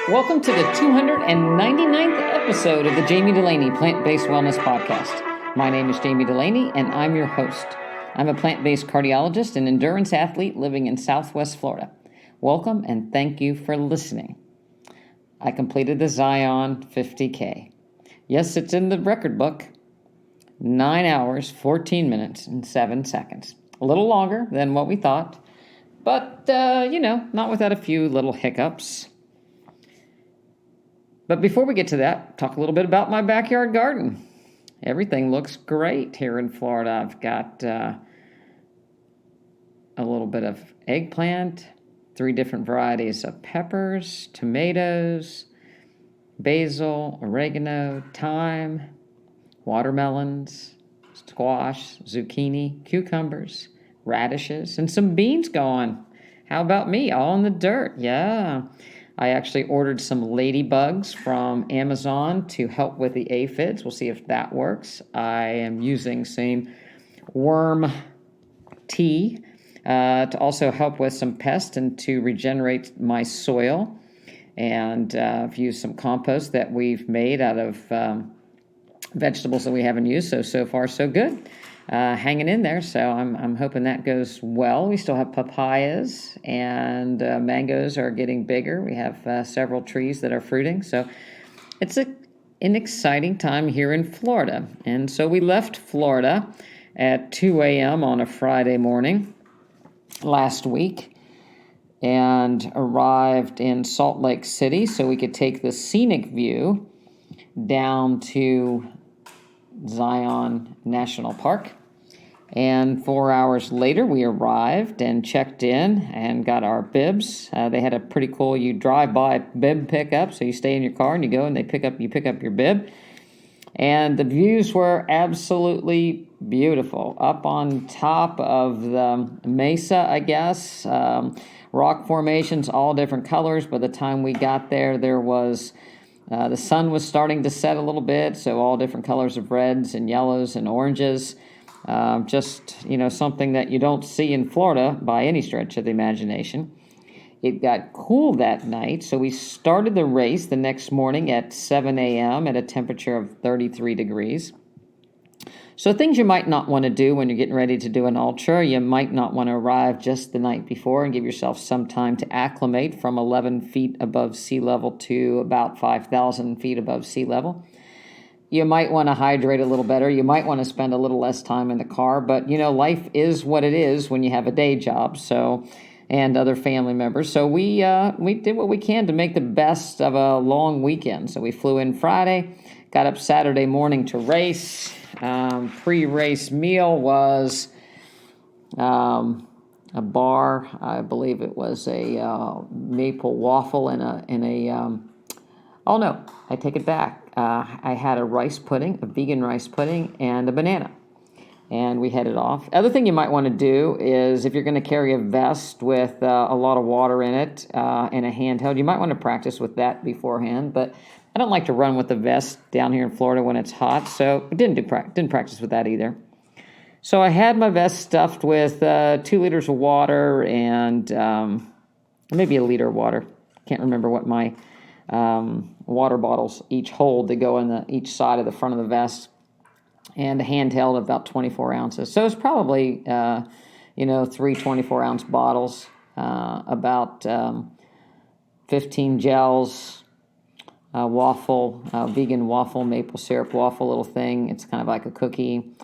Welcome to the 299th episode of the Jami Dulaney Plant-Based Wellness Podcast. My name is Jami Dulaney, and I'm your host. I'm a plant-based cardiologist and endurance athlete living in Southwest Florida. Welcome, and thank you for listening. I completed the Zion 50K. Yes, it's in the record book. 9 hours, 14 minutes, and 7 seconds. A little longer than what we thought, but, not without a few little hiccups. But before we get to that, talk a little bit about my backyard garden. Everything looks great here in Florida. I've got a little bit of eggplant, 3 different varieties of peppers, tomatoes, basil, oregano, thyme, watermelons, squash, zucchini, cucumbers, radishes, and some beans going. How about me? All in the dirt. Yeah. I actually ordered some ladybugs from Amazon to help with the aphids. We'll see if that works. I am using some worm tea to also help with some pests and to regenerate my soil. And I've used some compost that we've made out of vegetables that we haven't used. So far, so good. Hanging in there, so I'm hoping that goes well. We still have papayas, and mangoes are getting bigger. We have several trees that are fruiting, so it's an exciting time here in Florida. And so we left Florida at 2 a.m. on a Friday morning last week and arrived in Salt Lake City so we could take the scenic view down to Zion National Park. And 4 hours later, we arrived and checked in and got our bibs. They had a pretty cool, you drive by bib pickup, so you stay in your car and you go and you pick up your bib. And the views were absolutely beautiful. Up on top of the mesa, I guess, rock formations, all different colors. By the time we got there, there was the sun was starting to set a little bit, so all different colors of reds and yellows and oranges. Something that you don't see in Florida by any stretch of the imagination. It got cool that night, so we started the race the next morning at 7 a.m. at a temperature of 33 degrees. So things you might not want to do when you're getting ready to do an ultra, you might not want to arrive just the night before and give yourself some time to acclimate from 11 feet above sea level to about 5,000 feet above sea level. You might want to hydrate a little better. You might want to spend a little less time in the car, but life is what it is when you have a day job, and other family members. So we did what we can to make the best of a long weekend. So we flew in Friday, got up Saturday morning to race. Pre-race meal was a bar. I believe it was a maple waffle oh no, I take it back. I had a rice pudding, a vegan rice pudding, and a banana. And we headed off. Other thing you might want to do is if you're going to carry a vest with a lot of water in it and a handheld, you might want to practice with that beforehand. But I don't like to run with the vest down here in Florida when it's hot, so I didn't practice with that either. So I had my vest stuffed with 2 liters of water and maybe a liter of water. Can't remember what my water bottles each hold. They go in each side of the front of the vest, and a handheld of about 24 ounces. So it's probably 3 24-ounce bottles, about 15 gels, vegan waffle, maple syrup waffle little thing. It's kind of like a cookie,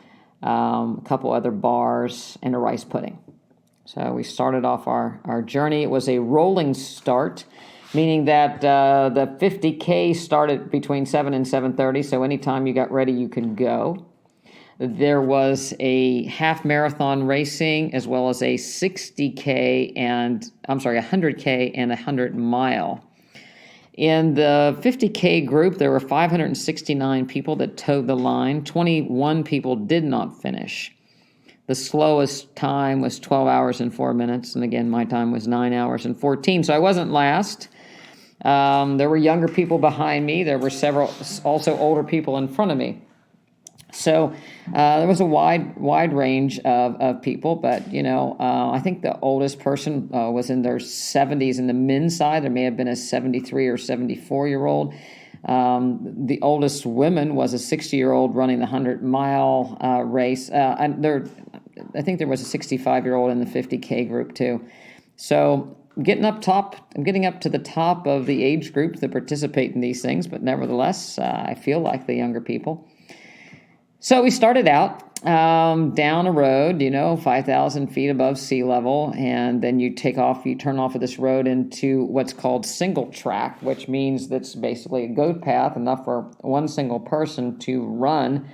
a couple other bars, and a rice pudding. So we started off our journey. It was a rolling start, meaning that the 50K started between 7 and 7:30, so anytime you got ready, you could go. There was a half marathon racing as well as a 100K and a 100-mile. In the 50K group, there were 569 people that towed the line. 21 people did not finish. The slowest time was 12 hours and 4 minutes, and again, my time was 9 hours and 14, so I wasn't last. There were younger people behind me. There were several also older people in front of me. So there was a wide range of people, but I think the oldest person was in their 70s in the men's side. There may have been a 73 or 74-year-old. The oldest woman was a 60-year-old running the 100-mile race. I think there was a 65-year-old in the 50K group too. So I'm getting up to the top of the age groups that participate in these things, but nevertheless, I feel like the younger people. So we started out down a road, 5,000 feet above sea level, and then you turn off of this road into what's called single track, which means that's basically a goat path, enough for one single person to run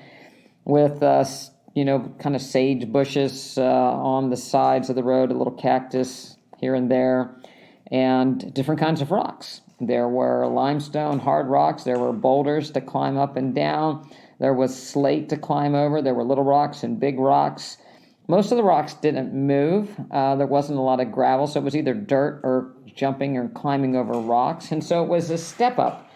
with, kind of sage bushes on the sides of the road, a little cactus here and there, and different kinds of rocks. There were limestone, hard rocks. There were boulders to climb up and down. There was slate to climb over. There were little rocks and big rocks. Most of the rocks didn't move. There wasn't a lot of gravel, so it was either dirt or jumping or climbing over rocks. And so it was a step up,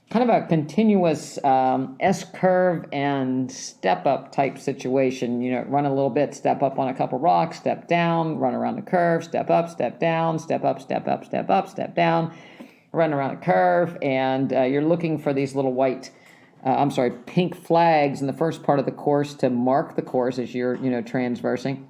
kind of a continuous S-curve and step up type situation. Run a little bit, step up on a couple rocks, step down, run around the curve, step up, step down, step up, step up, step up, step down, run around a curve, and you're looking for these little pink flags in the first part of the course to mark the course as you're, transversing.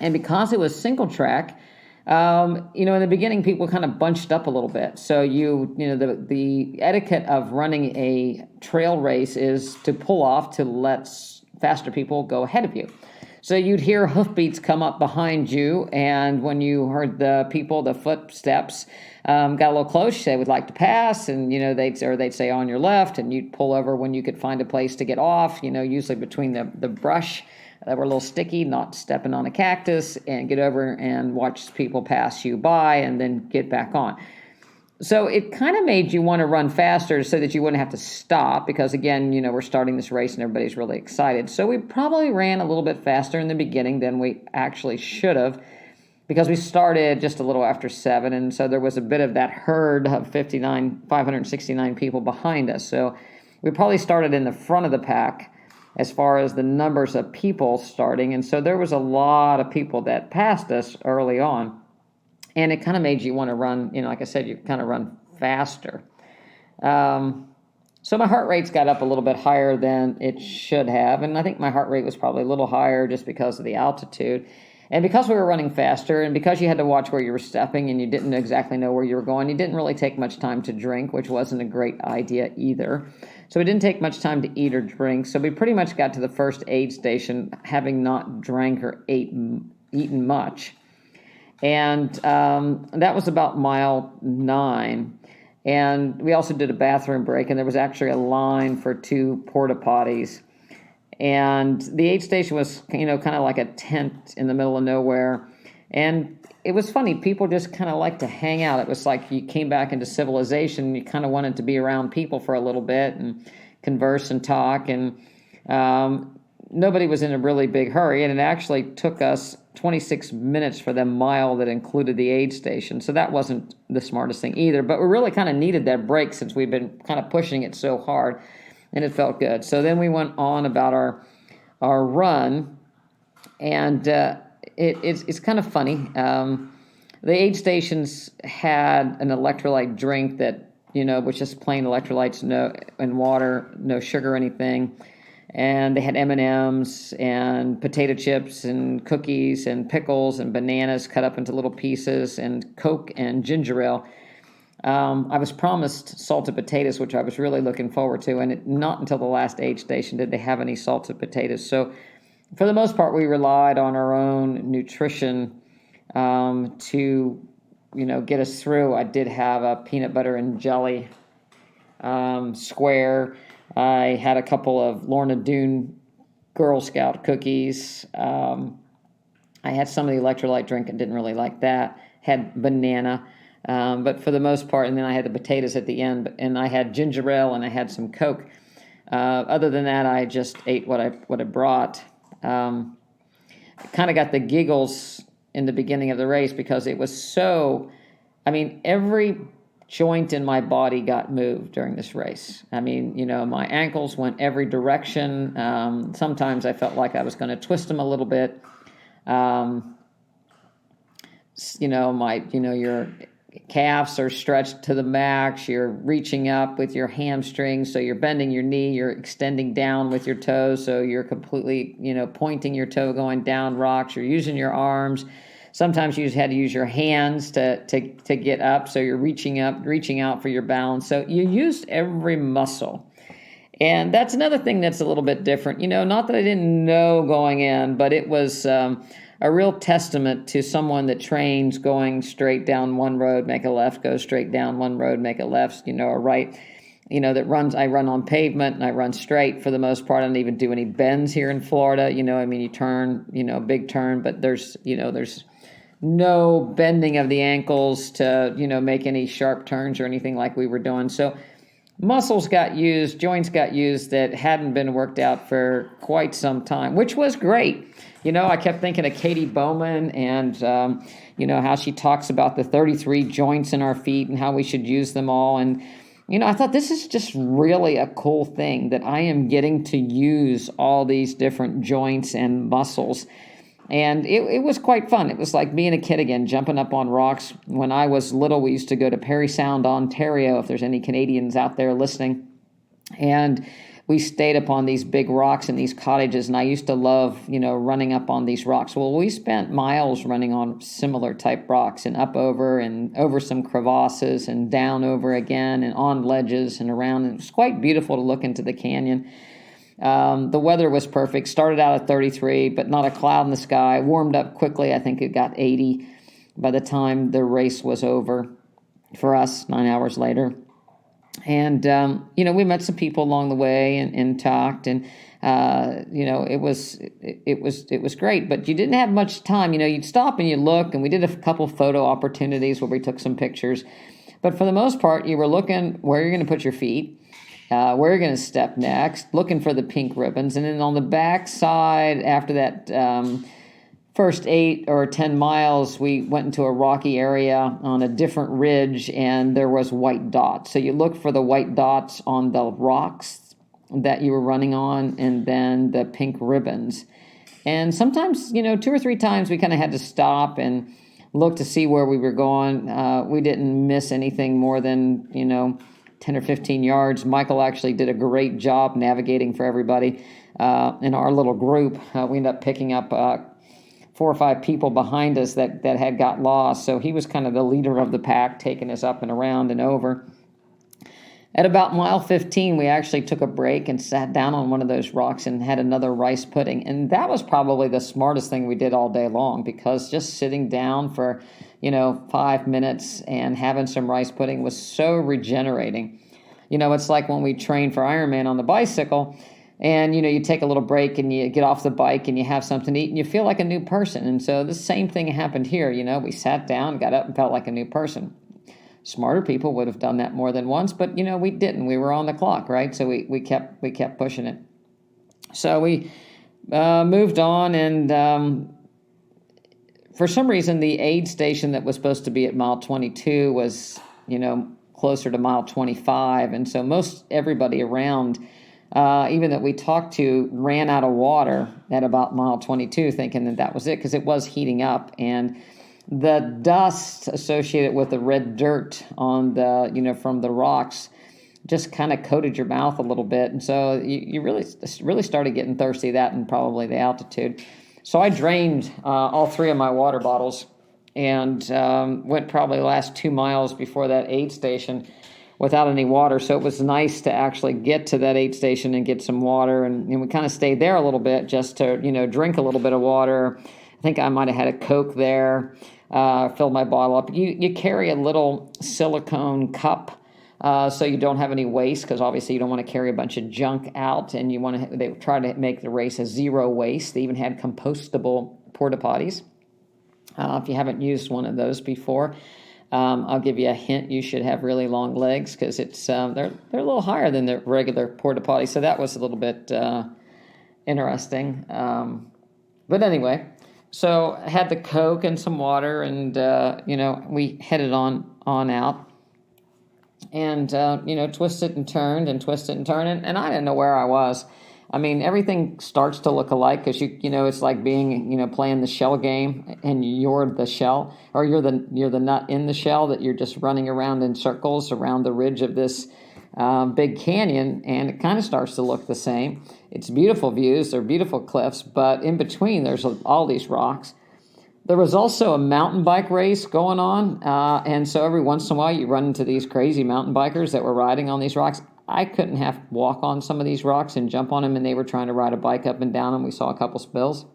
And because it was single track, in the beginning, people kind of bunched up a little bit. So the etiquette of running a trail race is to pull off to let faster people go ahead of you. So you'd hear hoofbeats come up behind you, and when you heard the footsteps, got a little close, they would like to pass, and they'd say on your left, and you'd pull over when you could find a place to get off. Usually between the brush that were a little sticky, not stepping on a cactus, and get over and watch people pass you by, and then get back on. So it kind of made you want to run faster so that you wouldn't have to stop because, again, we're starting this race and everybody's really excited. So we probably ran a little bit faster in the beginning than we actually should have because we started just a little after 7, and so there was a bit of that herd of 569 people behind us. So we probably started in the front of the pack as far as the numbers of people starting, and so there was a lot of people that passed us early on. And it kind of made you want to run, like I said, you kind of run faster. So my heart rates got up a little bit higher than it should have. And I think my heart rate was probably a little higher just because of the altitude. And because we were running faster and because you had to watch where you were stepping and you didn't exactly know where you were going, you didn't really take much time to drink, which wasn't a great idea either. So we didn't take much time to eat or drink. So we pretty much got to the first aid station having not drank or eaten much. And that was about mile 9. And we also did a bathroom break, and there was actually a line for 2 porta potties. And the aid station was, kind of like a tent in the middle of nowhere. And it was funny. People just kind of like to hang out. It was like you came back into civilization. You kind of wanted to be around people for a little bit and converse and talk. And nobody was in a really big hurry. And it actually took us 26 minutes for the mile that included the aid station. So that wasn't the smartest thing either. But we really kind of needed that break since we've been kind of pushing it so hard. And it felt good. So then we went on about our run. And it's kind of funny. The aid stations had an electrolyte drink that, was just plain electrolytes, and water, no sugar or anything. And they had M&Ms and potato chips and cookies and pickles and bananas cut up into little pieces and Coke and ginger ale. I was promised salted potatoes, which I was really looking forward to, and not until the last aid station did they have any salted potatoes. So for the most part, we relied on our own nutrition to, get us through. I did have a peanut butter and jelly square. I had a couple of Lorna Doone Girl Scout cookies. I had some of the electrolyte drink and didn't really like that. Had banana, but for the most part, and then I had the potatoes at the end, and I had ginger ale and I had some Coke. Other than that, I just ate what I brought. Kind of got the giggles in the beginning of the race because it was so, every joint in my body got moved during this race. I mean, my ankles went every direction. Sometimes I felt like I was going to twist them a little bit. Your calves are stretched to the max. You're reaching up with your hamstrings, so you're bending your knee. You're extending down with your toes, so you're completely, pointing your toe going down rocks. You're using your arms. Sometimes you just had to use your hands to get up, so you're reaching out for your balance. So you used every muscle. And that's another thing that's a little bit different. Not that I didn't know going in, but it was a real testament to someone that trains going straight down one road, make a left, go straight down one road, make a left, or right, that runs. I run on pavement and I run straight for the most part. I don't even do any bends here in Florida. You turn, big turn, but there's no bending of the ankles to, make any sharp turns or anything like we were doing. So muscles got used, joints got used that hadn't been worked out for quite some time, which was great. I kept thinking of Katie Bowman and, how she talks about the 33 joints in our feet and how we should use them all. And, I thought this is just really a cool thing that I am getting to use all these different joints and muscles. And it was quite fun. It was like being a kid again, jumping up on rocks. When I was little, we used to go to Parry Sound, Ontario, if there's any Canadians out there listening. And we stayed up on these big rocks in these cottages, and I used to love, running up on these rocks. Well, we spent miles running on similar type rocks and up over and over some crevasses and down over again and on ledges and around. And it was quite beautiful to look into the canyon. The weather was perfect. Started out at 33, but not a cloud in the sky. Warmed up quickly. I think it got 80 by the time the race was over for us 9 hours later. And, we met some people along the way and talked, and, it was great, but you didn't have much time. You'd stop and you look, and we did a couple photo opportunities where we took some pictures. But for the most part, you were looking where you're going to put your feet, where you're going to step next, looking for the pink ribbons. And then on the back side, after that first 8 or 10 miles, we went into a rocky area on a different ridge, and there was white dots. So you look for the white dots on the rocks that you were running on, and then the pink ribbons. And sometimes, 2 or 3 times, we kind of had to stop and look to see where we were going. We didn't miss anything more than, 10 or 15 yards. Michael actually did a great job navigating for everybody. In our little group, we ended up picking up 4 or 5 people behind us that had got lost. So he was kind of the leader of the pack, taking us up and around and over. At about mile 15, we actually took a break and sat down on one of those rocks and had another rice pudding. And that was probably the smartest thing we did all day long, because just sitting down for, 5 minutes and having some rice pudding was so regenerating. It's like when we trained for Ironman on the bicycle, and, you take a little break and you get off the bike and you have something to eat and you feel like a new person. And so the same thing happened here. We sat down, got up, and felt like a new person. Smarter people would have done that more than once, but, we didn't. We were on the clock, right? So we kept pushing it. So we moved on, and for some reason, the aid station that was supposed to be at mile 22 was, closer to mile 25. And so most everybody around, even that we talked to, ran out of water at about mile 22, thinking that was it, because it was heating up. And the dust associated with the red dirt on the, from the rocks just kind of coated your mouth a little bit. And so you really started getting thirsty, that and probably the altitude. So I drained all 3 of my water bottles and went probably the last 2 miles before that aid station without any water. So it was nice to actually get to that aid station and get some water. And we kind of stayed there a little bit just to, drink a little bit of water. I think I might have had a Coke there, filled my bottle up. You carry a little silicone cup so you don't have any waste, because obviously you don't want to carry a bunch of junk out. And they try to make the race a zero waste. They even had compostable porta potties. If you haven't used one of those before, I'll give you a hint. You should have really long legs, because it's they're a little higher than the regular porta potty. So that was a little bit interesting. But anyway, so I had the Coke and some water, and we headed on out. and, twisted and turned and twisted and turned. And I didn't know where I was. I mean, everything starts to look alike because it's like being, playing the shell game, and you're the shell, or you're the nut in the shell, that you're just running around in circles around the ridge of this big canyon, and it kind of starts to look the same. It's beautiful views, they're beautiful cliffs, but in between there's all these rocks. There was also a mountain bike race going on, and so every once in a while you run into these crazy mountain bikers that were riding on these rocks. I couldn't walk on some of these rocks and jump on them, and they were trying to ride a bike up and down them. We saw a couple spills.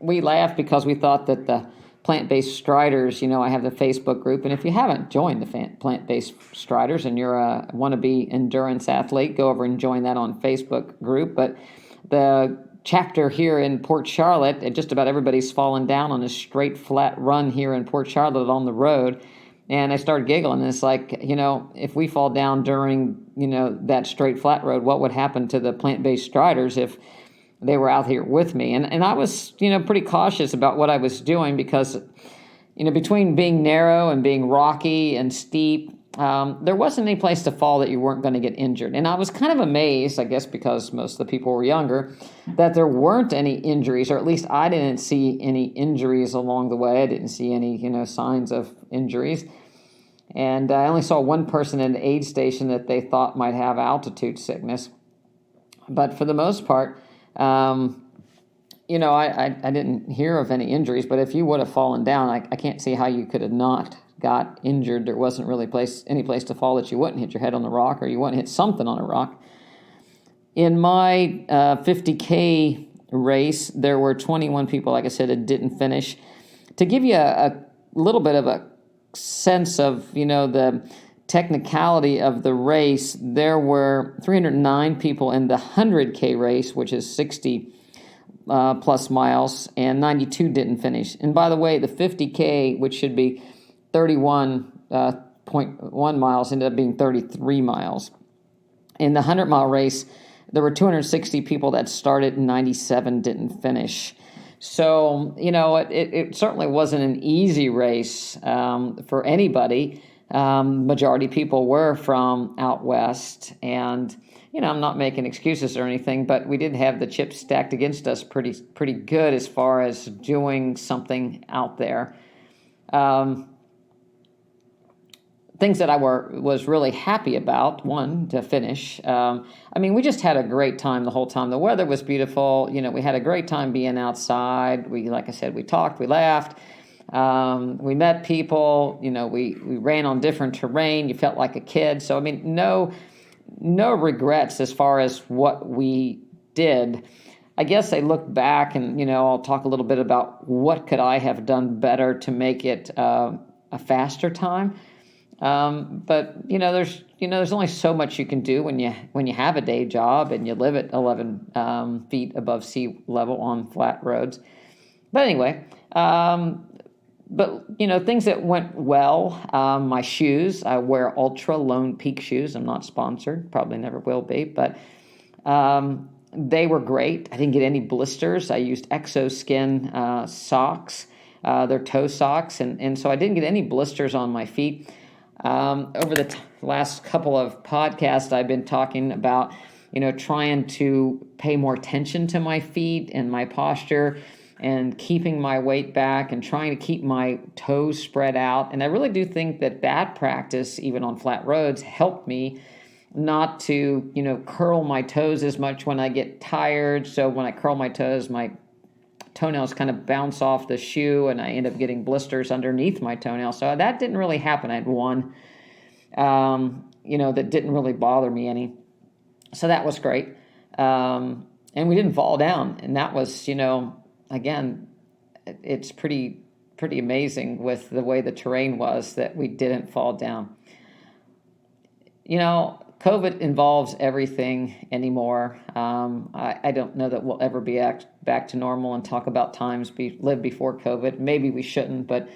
We laughed because we thought that the plant-based striders, I have the Facebook group, and if you haven't joined the plant-based striders and you're a wannabe endurance athlete, go over and join that on Facebook group. But the chapter here in Port Charlotte, just about everybody's fallen down on a straight, flat run here in Port Charlotte on the road. And I started giggling, and it's like, if we fall down during, that straight, flat road, what would happen to the plant-based striders if they were out here with me? And I was, pretty cautious about what I was doing because, between being narrow and being rocky and steep, there wasn't any place to fall that you weren't going to get injured. And I was kind of amazed, I guess because most of the people were younger, that there weren't any injuries, or at least I didn't see any injuries along the way. I didn't see any, signs of injuries. And I only saw one person in the aid station that they thought might have altitude sickness. But for the most part, I didn't hear of any injuries. But if you would have fallen down, I can't see how you could have not got injured. There wasn't really any place to fall that you wouldn't hit your head on the rock, or you wouldn't hit something on a rock. In my 50K race, there were 21 people, like I said, that didn't finish. To give you a little bit of a sense of, the technicality of the race, there were 309 people in the 100K race, which is 60 plus miles, and 92 didn't finish. And by the way, the 50K, which should be 31.1 miles, ended up being 33 miles. In the 100-mile race, there were 260 people that started and 97 didn't finish. So, it certainly wasn't an easy race for anybody. Majority of people were from out west, and, I'm not making excuses or anything, but we did have the chips stacked against us pretty good as far as doing something out there. Things that I was really happy about, one, to finish. We just had a great time the whole time. The weather was beautiful. We had a great time being outside. Like I said, we talked, we laughed. We met people. We ran on different terrain. You felt like a kid. So, no regrets as far as what we did. I guess I look back and, I'll talk a little bit about what could I have done better to make it a faster time. But there's only so much you can do when you have a day job and you live at 11 feet above sea level on flat roads. But anyway, things that went well. My shoes, I wear Ultra Lone Peak shoes. I'm not sponsored, probably never will be, but they were great. I didn't get any blisters. I used Exoskin socks. They're toe socks, and so I didn't get any blisters on my feet. Over the last couple of podcasts, I've been talking about, trying to pay more attention to my feet and my posture and keeping my weight back and trying to keep my toes spread out. And I really do think that practice, even on flat roads, helped me not to, curl my toes as much when I get tired. So when I curl my toes, my toenails kind of bounce off the shoe, and I end up getting blisters underneath my toenails. So that didn't really happen. I had one, that didn't really bother me any. So that was great. And we didn't fall down. And that was, again, it's pretty amazing with the way the terrain was that we didn't fall down. COVID involves everything anymore. I don't know that we'll ever be back to normal and talk about times lived before COVID. Maybe we shouldn't, but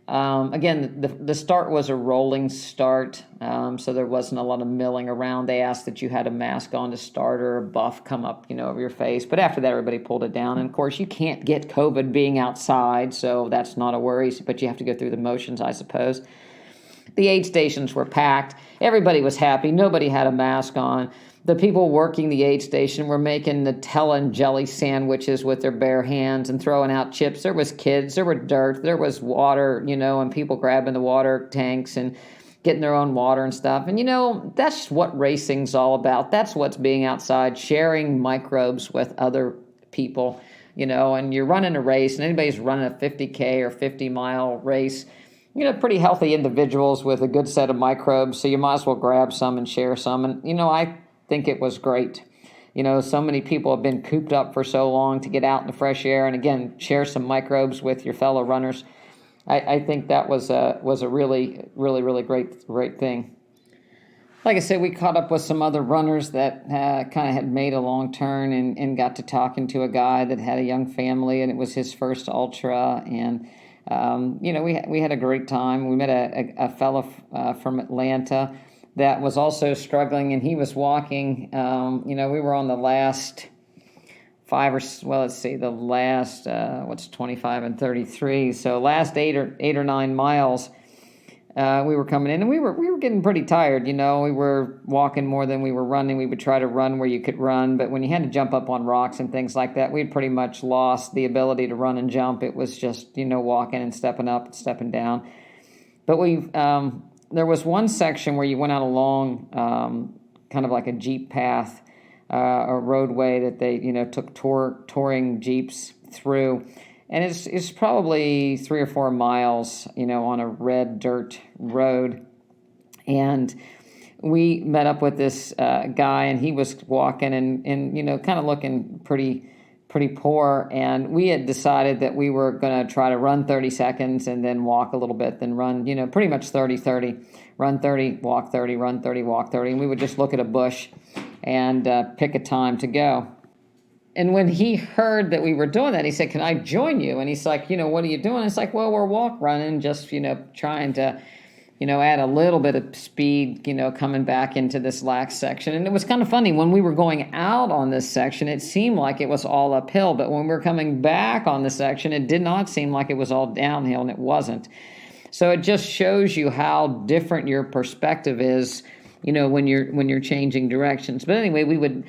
Again, the start was a rolling start, so there wasn't a lot of milling around. They asked that you had a mask on to start or a buff come up, over your face. But after that, everybody pulled it down. And of course, you can't get COVID being outside, so that's not a worry. But you have to go through the motions, I suppose. The aid stations were packed. Everybody was happy. Nobody had a mask on. The people working the aid station were making Nutella and jelly sandwiches with their bare hands and throwing out chips. There was kids, there were dirt, there was water, and people grabbing the water tanks and getting their own water and stuff. And, that's what racing's all about. That's what's being outside, sharing microbes with other people, and you're running a race, and anybody's running a 50K or 50-mile race, pretty healthy individuals with a good set of microbes, so you might as well grab some and share some. And, I think it was great. So many people have been cooped up for so long to get out in the fresh air and, again, share some microbes with your fellow runners. I think that was a really, really, really great thing. Like I said, we caught up with some other runners that kind of had made a long turn and got to talking to a guy that had a young family, and it was his first ultra. And we had a great time. We met a fellow from Atlanta that was also struggling, and he was walking. We were on the last the last 25 and 33. So last eight or 9 miles, we were coming in, and we were getting pretty tired. We were walking more than we were running. We would try to run where you could run, but when you had to jump up on rocks and things like that, we'd pretty much lost the ability to run and jump. It was just walking and stepping up and stepping down. But there was one section where you went out along kind of like a Jeep path, a roadway that they took touring Jeeps through. And it's probably 3 or 4 miles, on a red dirt road. And we met up with this guy, and he was walking and kind of looking pretty poor. And we had decided that we were going to try to run 30 seconds and then walk a little bit, then run, pretty much 30-30, run 30, walk 30, run 30, walk 30. And we would just look at a bush and pick a time to go. And when he heard that we were doing that, he said, "Can I join you?" And he's like, "What are you doing?" It's like, "Well, we're running, just, trying to, add a little bit of speed, coming back into this lax section." And it was kind of funny. When we were going out on this section, it seemed like it was all uphill. But when we were coming back on the section, it did not seem like it was all downhill, and it wasn't. So it just shows you how different your perspective is, when you're changing directions. But anyway, we would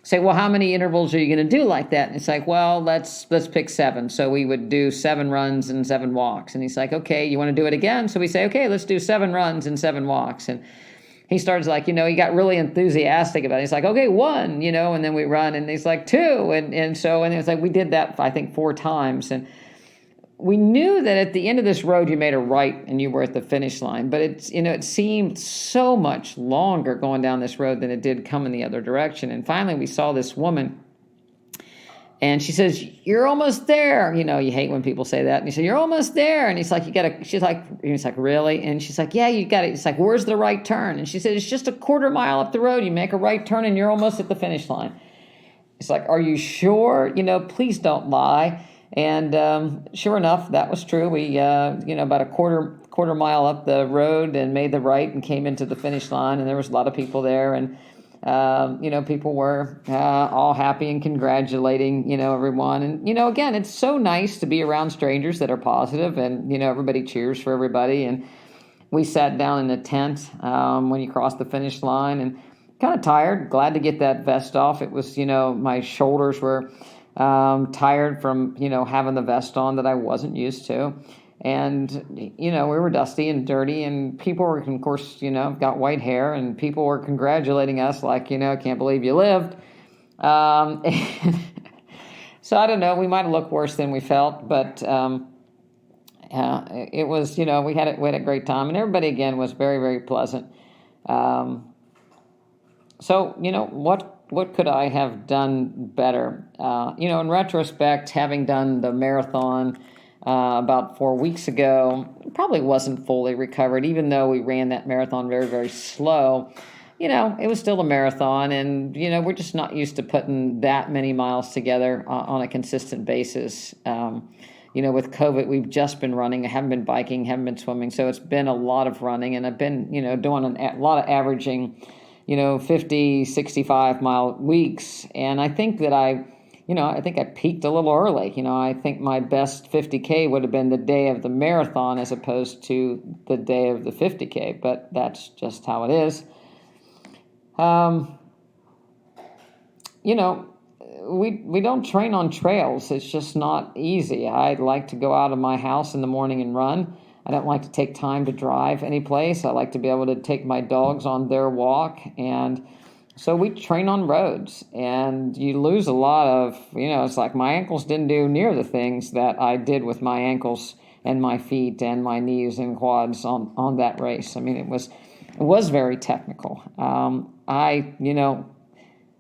say, "Well, how many intervals are you going to do like that?" And it's like, "Well, let's pick 7." So we would do 7 runs and 7 walks. And he's like, "Okay, you want to do it again?" So we say, "Okay, let's do 7 runs and 7 walks." And he starts like, he got really enthusiastic about it. He's like, "Okay, 1, and then we run, and he's like 2. And it's like, we did that, I think, 4 times. And we knew that at the end of this road, you made a right and you were at the finish line. But it seemed so much longer going down this road than it did coming the other direction. And finally, we saw this woman, and she says, "You're almost there." You hate when people say that. And he said, "You're almost there." And he's like, he's like, "Really?" And she's like, "Yeah, you got it." It's like, "Where's the right turn?" And she said, "It's just a quarter mile up the road. You make a right turn and you're almost at the finish line." It's like, "Are you sure? Please don't lie." And sure enough, that was true. We, about a quarter mile up the road and made the right and came into the finish line. And there was a lot of people there, and people were all happy and congratulating, everyone. And again, it's so nice to be around strangers that are positive, and everybody cheers for everybody. And we sat down in a tent when you crossed the finish line, and kind of tired, glad to get that vest off. It was, my shoulders were tired from, having the vest on that I wasn't used to. And, we were dusty and dirty, and people were, of course, got white hair, and people were congratulating us like, "Can't believe you lived." And so I don't know, we might have looked worse than we felt, but it was, we had a great time, and everybody, again, was very, very pleasant. So, what could I have done better? In retrospect, having done the marathon about 4 weeks ago, probably wasn't fully recovered, even though we ran that marathon very, very slow. It was still a marathon, and, we're just not used to putting that many miles together on a consistent basis. with COVID, we've just been running. I haven't been biking, haven't been swimming. So it's been a lot of running, and I've been, doing a lot of averaging, 50, 65-mile weeks. And I think that I think I peaked a little early. I think my best 50K would have been the day of the marathon as opposed to the day of the 50K, but that's just how it is. We don't train on trails. It's just not easy. I like to go out of my house in the morning and run. I don't like to take time to drive any place. I like to be able to take my dogs on their walk. And so we train on roads, and you lose a lot of, it's like my ankles didn't do near the things that I did with my ankles and my feet and my knees and quads on that race. I mean, it was very technical. I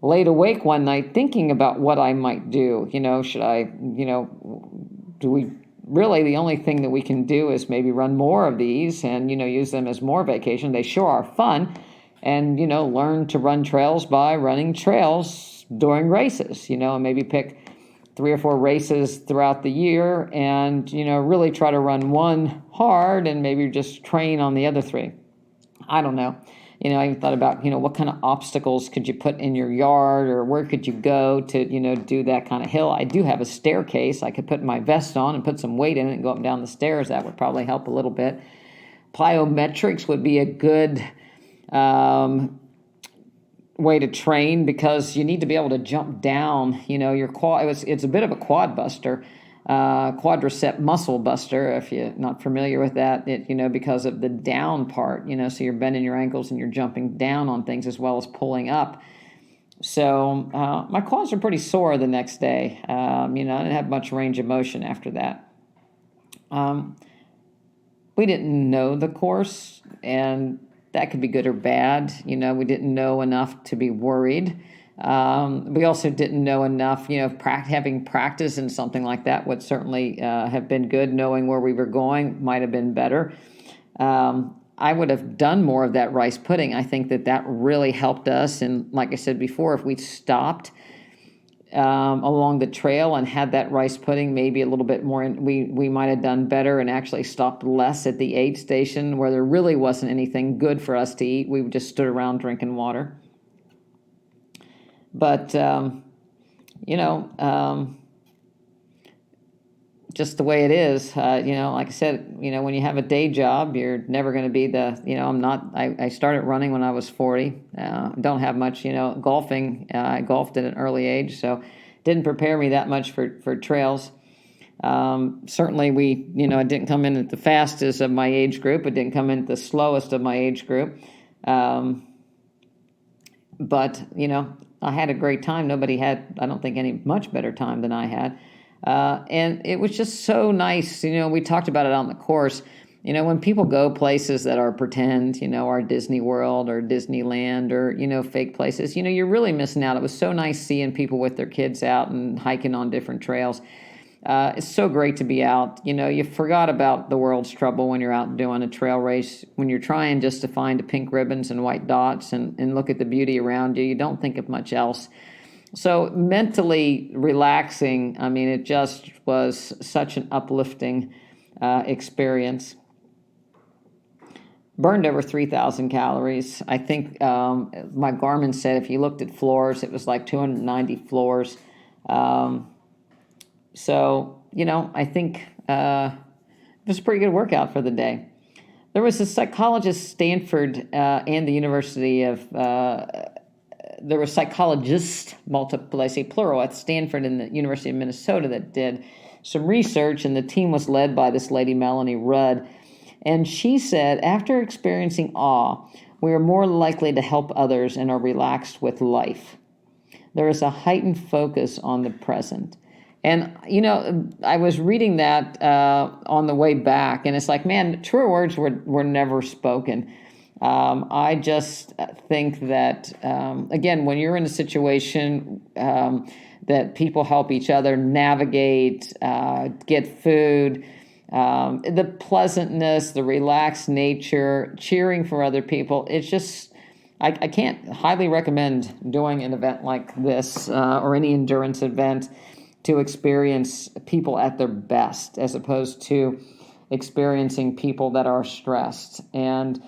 laid awake one night thinking about what I might do. Should I, do we really, the only thing that we can do is maybe run more of these and, use them as more vacation. They sure are fun. And, learn to run trails by running trails during races, and maybe pick 3 or 4 races throughout the year and, really try to run one hard and maybe just train on the other 3. I don't know. I even thought about, what kind of obstacles could you put in your yard, or where could you go to, do that kind of hill. I do have a staircase. I could put my vest on and put some weight in it and go up and down the stairs. That would probably help a little bit. Plyometrics would be a good way to train, because you need to be able to jump down, your quad. It's a bit of a quad buster, quadricep muscle buster, if you're not familiar with that, because of the down part, so you're bending your ankles and you're jumping down on things as well as pulling up. So my quads are pretty sore the next day. I didn't have much range of motion after that. We didn't know the course, and that could be good or bad. We didn't know enough to be worried. We also didn't know enough, having practice in something like that would certainly have been good. Knowing where we were going might have been better. I would have done more of that rice pudding. I think that really helped us. And like I said before, if we stopped along the trail and had that rice pudding maybe a little bit more, we might have done better and actually stopped less at the aid station where there really wasn't anything good for us to eat. We just stood around drinking water. But, just the way it is, like I said, when you have a day job, you're never going to be I started running when I was 40. Don't have much, golfing. I golfed at an early age, so didn't prepare me that much for trails. Certainly it didn't come in at the fastest of my age group. It didn't come in at the slowest of my age group. But, I had a great time. Nobody had, I don't think, any much better time than I had. And it was just so nice. We talked about it on the course. When people go places that are pretend, our Disney World or Disneyland or, fake places, you're really missing out. It was so nice seeing people with their kids out and hiking on different trails. It's so great to be out. You forgot about the world's trouble when you're out doing a trail race. When you're trying just to find pink ribbons and white dots and look at the beauty around you, you don't think of much else. So mentally relaxing, it just was such an uplifting experience. Burned over 3,000 calories. I think my Garmin said if you looked at floors, it was like 290 floors. So, I think it was a pretty good workout for the day. There was a psychologist, Stanford, and the University of, there were psychologists, multiple, I say plural, at Stanford and the University of Minnesota that did some research, and the team was led by this lady, Melanie Rudd. And she said, after experiencing awe, we are more likely to help others and are relaxed with life. There is a heightened focus on the present. And, I was reading that on the way back, and it's like, man, truer words were never spoken. I just think that, again, when you're in a situation that people help each other navigate, get food, the pleasantness, the relaxed nature, cheering for other people, it's just, I can't highly recommend doing an event like this or any endurance event. to experience people at their best as opposed to experiencing people that are stressed. And,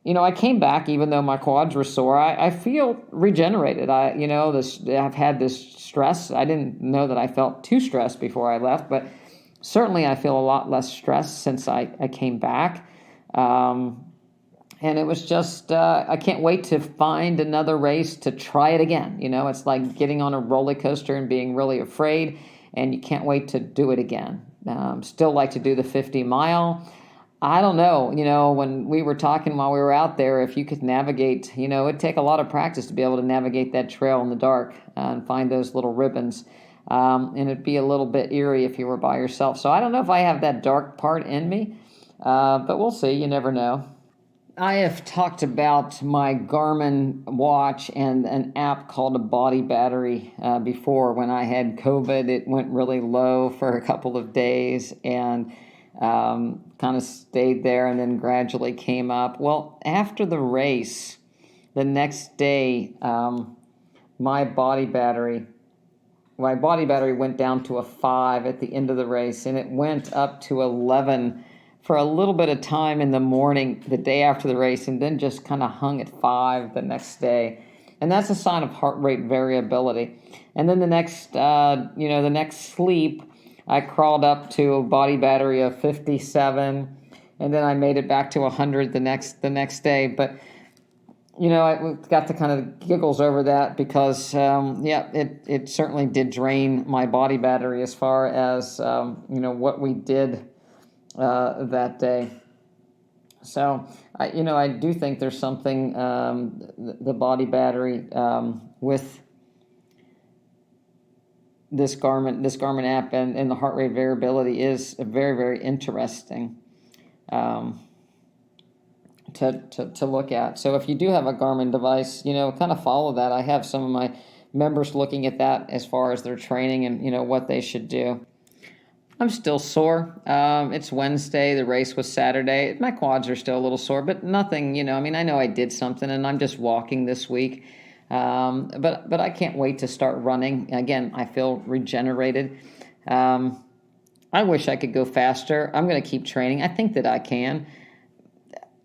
I came back, even though my quads were sore, I feel regenerated. I've had this stress. I didn't know that I felt too stressed before I left, but certainly I feel a lot less stressed since I came back. And it was just, I can't wait to find another race to try it again. It's like getting on a roller coaster and being really afraid, and you can't wait to do it again. Still like to do the 50 mile. I don't know, when we were talking while we were out there, if you could navigate, it'd take a lot of practice to be able to navigate that trail in the dark and find those little ribbons. And it'd be a little bit eerie if you were by yourself. So I don't know if I have that dark part in me, but we'll see. You never know. I have talked about my Garmin watch and an app called a body battery before. When I had COVID, it went really low for a couple of days and kind of stayed there and then gradually came up. Well, after the race, the next day, my body battery went down to a 5 at the end of the race, and it went up to 11 for a little bit of time in the morning, the day after the race, and then just kind of hung at 5 the next day. And that's a sign of heart rate variability. And then the next sleep, I crawled up to a body battery of 57, and then I made it back to 100 the next day. But I got to kind of giggles over that because, it certainly did drain my body battery as far as, what we did that day. So, I do think there's something, the body battery with this Garmin app and the heart rate variability is very, very interesting to look at. So if you do have a Garmin device, kind of follow that. I have some of my members looking at that as far as their training and, what they should do. I'm still sore. It's Wednesday. The race was Saturday. My quads are still a little sore, but nothing, I know I did something, and I'm just walking this week. But I can't wait to start running. Again, I feel regenerated. I wish I could go faster. I'm going to keep training. I think that I can.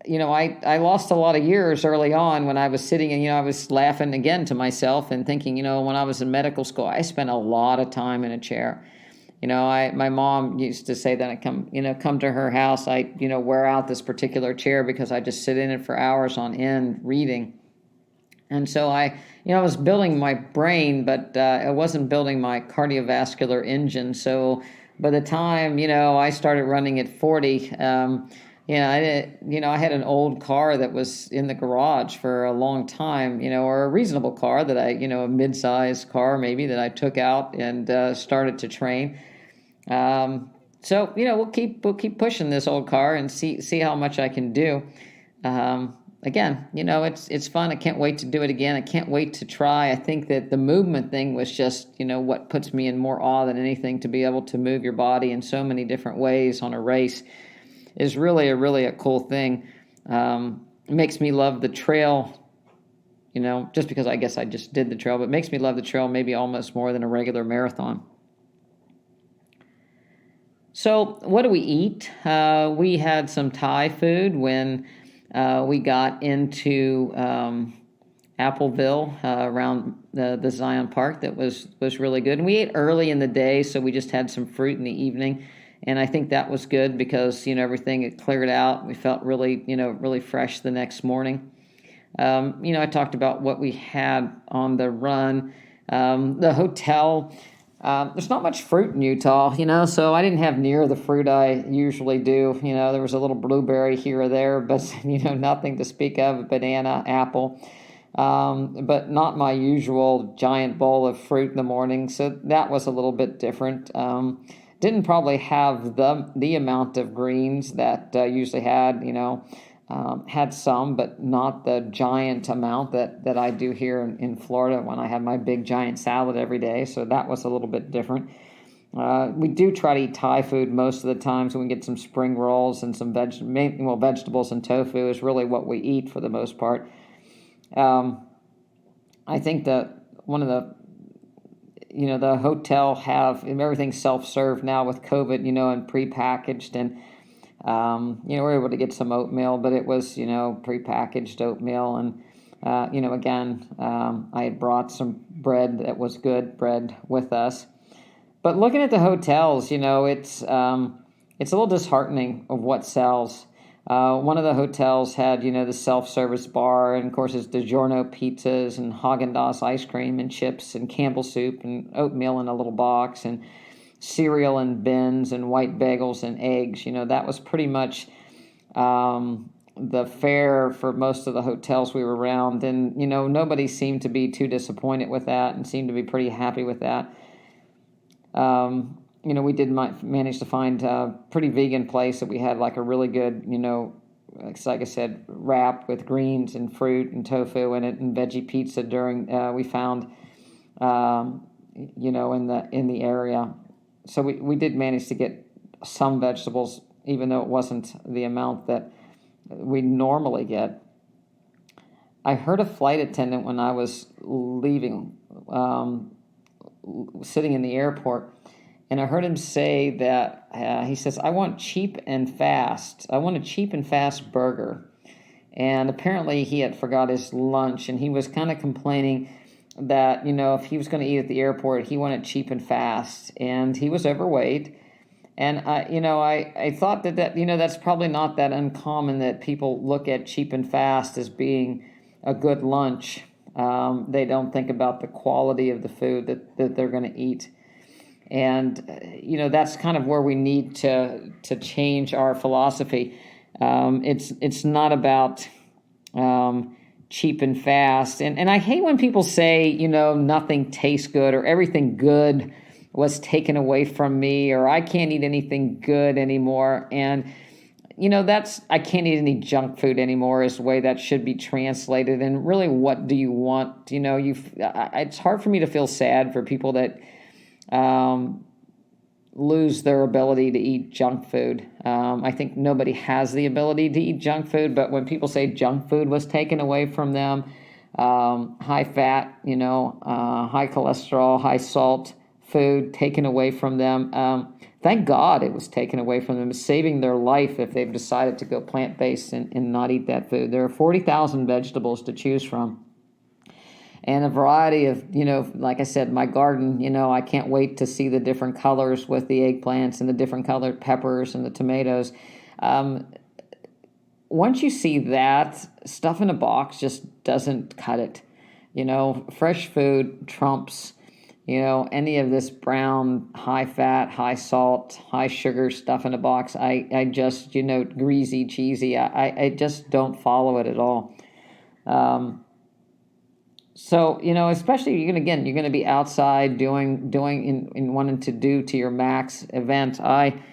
I lost a lot of years early on when I was sitting and, I was laughing again to myself and thinking, when I was in medical school, I spent a lot of time in a chair. My mom used to say that I come to her house, I, wear out this particular chair because I just sit in it for hours on end reading. And so I was building my brain, but I wasn't building my cardiovascular engine. So by the time, I started running at 40, I had an old car that was in the garage for a long time, or a reasonable car that a mid-sized car maybe that I took out and started to train. So, we'll keep pushing this old car and see how much I can do. Again, it's fun. I can't wait to do it again. I can't wait to try. I think that the movement thing was just, what puts me in more awe than anything. To be able to move your body in so many different ways on a race is really a cool thing. It makes me love the trail, just because I guess I just did the trail, but it makes me love the trail maybe almost more than a regular marathon. So what do we eat? We had some Thai food when we got into Appleville around the Zion Park. That was really good. And we ate early in the day, so we just had some fruit in the evening. And I think that was good because, everything had cleared out. We felt really fresh the next morning. I talked about what we had on the run. The hotel, there's not much fruit in Utah, so I didn't have near the fruit I usually do. There was a little blueberry here or there, but, nothing to speak of, banana, apple. But not my usual giant bowl of fruit in the morning. So that was a little bit different. Didn't probably have the amount of greens that usually had, had some, but not the giant amount that I do here in Florida when I have my big giant salad every day. So that was a little bit different. We do try to eat Thai food most of the time, so we can get some spring rolls and some vegetables and tofu is really what we eat for the most part. I think that one of the the hotel have everything self-serve now with COVID, and prepackaged, and we're able to get some oatmeal, but it was, prepackaged oatmeal. And, again, I had brought some bread that was good bread with us. But looking at the hotels, it's a little disheartening of what sells. One of the hotels had, the self-service bar, and of course it's DiGiorno pizzas and Haagen-Dazs ice cream and chips and Campbell soup and oatmeal in a little box and cereal in bins and white bagels and eggs. That was pretty much the fare for most of the hotels we were around. And, nobody seemed to be too disappointed with that and seemed to be pretty happy with that. We did manage to find a pretty vegan place that we had like a really good, like I said, wrap with greens and fruit and tofu in it and veggie pizza we found, in the area. So we did manage to get some vegetables, even though it wasn't the amount that we normally get. I heard a flight attendant when I was leaving, sitting in the airport, and I heard him say that, he says, I want cheap and fast. I want a cheap and fast burger. And apparently he had forgot his lunch, and he was kind of complaining that, if he was going to eat at the airport, he wanted cheap and fast. And he was overweight. And, I thought that, that's probably not that uncommon that people look at cheap and fast as being a good lunch. They don't think about the quality of the food that they're going to eat. And, that's kind of where we need to change our philosophy. It's not about cheap and fast. And I hate when people say, nothing tastes good, or everything good was taken away from me, or I can't eat anything good anymore. And, I can't eat any junk food anymore is the way that should be translated. And really, what do you want? It's hard for me to feel sad for people that lose their ability to eat junk food. I think nobody has the ability to eat junk food, but when people say junk food was taken away from them, high fat, high cholesterol, high salt food taken away from them, thank God it was taken away from them, saving their life if they've decided to go plant-based and not eat that food. There are 40,000 vegetables to choose from. And a variety of, like I said, my garden, I can't wait to see the different colors with the eggplants and the different colored peppers and the tomatoes. Once you see that, stuff in a box just doesn't cut it. Fresh food trumps, any of this brown, high fat, high salt, high sugar stuff in a box. I just, greasy, cheesy. I just don't follow it at all. So, especially you're going to be outside doing in wanting to do to your max event. I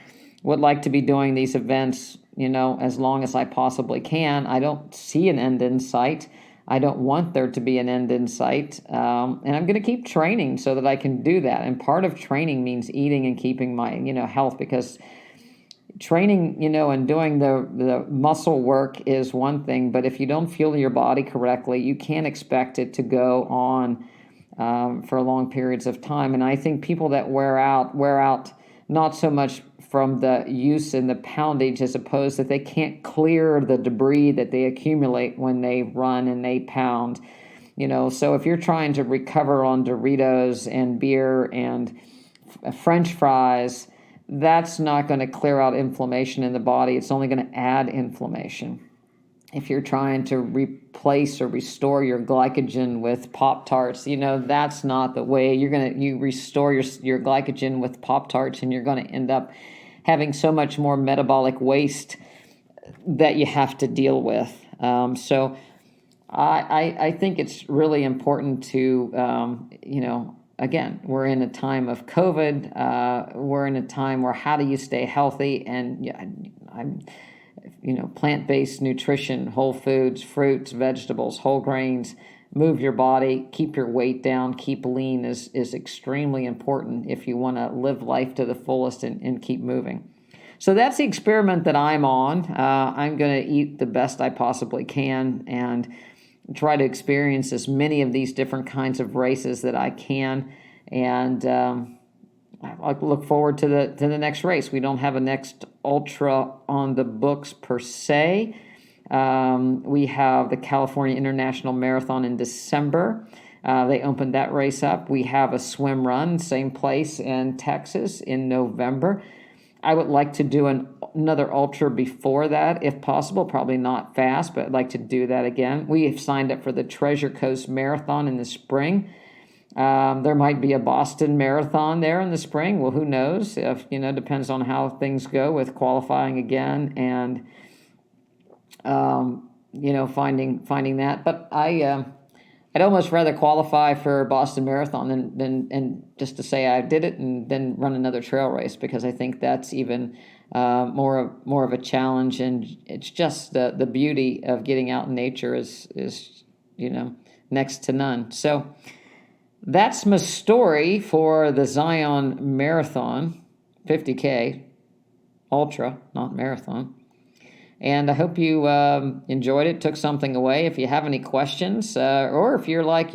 would like to be doing these events, as long as I possibly can. I don't see an end in sight. I don't want there to be an end in sight. And I'm going to keep training so that I can do that. And part of training means eating and keeping my, health, because training, and doing the muscle work is one thing, but if you don't fuel your body correctly, you can't expect it to go on for long periods of time. And I think people that wear out not so much from the use and the poundage, as opposed that they can't clear the debris that they accumulate when they run and they pound. So if you're trying to recover on Doritos and beer and French fries, that's not going to clear out inflammation in the body. It's only going to add inflammation. If you're trying to replace or restore your glycogen with Pop-Tarts, that's not the way. You restore your glycogen with Pop-Tarts, and you're going to end up having so much more metabolic waste that you have to deal with. So I think it's really important to, again, we're in a time of COVID. We're in a time where how do you stay healthy? And plant-based nutrition, whole foods, fruits, vegetables, whole grains, move your body, keep your weight down, keep lean is extremely important if you want to live life to the fullest and keep moving. So that's the experiment that I'm on. I'm going to eat the best I possibly can and try to experience as many of these different kinds of races that I can. And I look forward to the next race. We don't have a next ultra on the books per se. We have the California International Marathon in December. They opened that race up. We have a swim run, same place in Texas in November. I would like to do another ultra before that, if possible. Probably not fast, but I'd like to do that again. We have signed up for the Treasure Coast Marathon in the spring. There might be a Boston Marathon there in the spring. Well, who knows? If depends on how things go with qualifying again and finding that. But I'd almost rather qualify for Boston Marathon than just to say I did it and then run another trail race, because I think that's even more of a challenge, and it's just the beauty of getting out in nature is next to none. So that's my story for the Zion Marathon, 50K Ultra, not marathon. And I hope you enjoyed it, took something away. If you have any questions, or if you're like,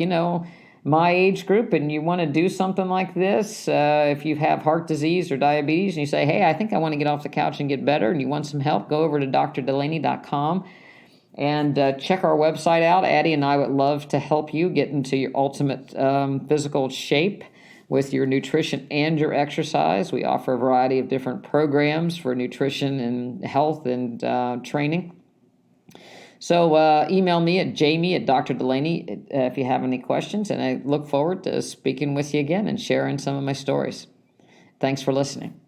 my age group and you want to do something like this, if you have heart disease or diabetes and you say, hey, I think I want to get off the couch and get better and you want some help, go over to drdulaney.com and check our website out. Addie and I would love to help you get into your ultimate physical shape with your nutrition and your exercise. We offer a variety of different programs for nutrition and health and training. So email me at Jami at Dr. Dulaney if you have any questions, and I look forward to speaking with you again and sharing some of my stories. Thanks for listening.